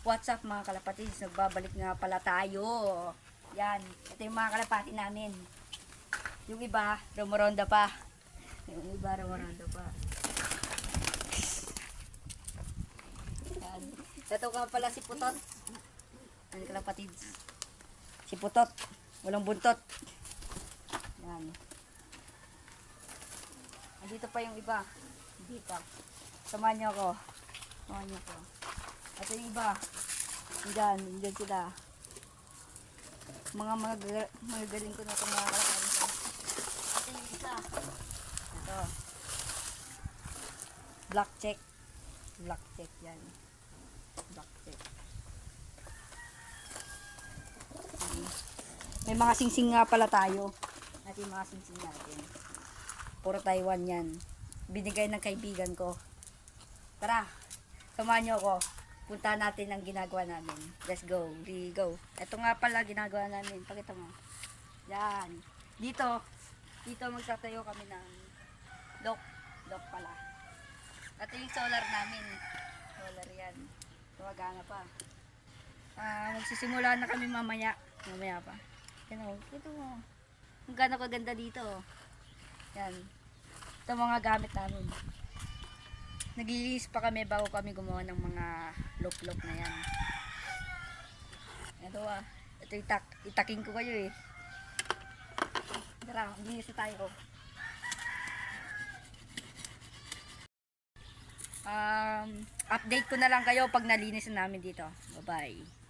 What's up mga kalapatids? Nagbabalik nga pala tayo. Yan. Ito yung mga kalapati namin. Yung iba, rumoronda pa. Yung iba, rumoronda pa. Yan. Ito nga pala si Putot. Yan kalapatids. Si Putot. Walang buntot. Yan. Andito pa yung iba. Dito. Samahan niyo ako. Samahan niyo ako. At yung iba, andyan sila. Mga galing ko na itong mga kalakarin ko. At yung isa, ito. Black check yan. Black check. May mga singsing nga pala tayo. At yung mga singsing natin. Puro Taiwan yan. Binigay ng kaibigan ko. Tara, samahan niyo ako. Punta natin ang ginagawa namin. Let's go. Go. Ito nga pala ginagawa namin. Pakita mo. Yan. Dito magtatayo kami ng lock pala. Ito yung solar namin. Solar yan. Tumagana pa. Magsisimula na kami mamaya. Mamaya pa. Ito mo. Ang gano'n kaganda dito. Yan. Ito mga gamit namin. Naglilinis pa kami bago kami gumawa ng mga lop-lop na yan. Ito ito itaking ko kayo eh. Tara, maglinis na tayo. Update ko na lang kayo pag nalinis na namin dito. Bye-bye.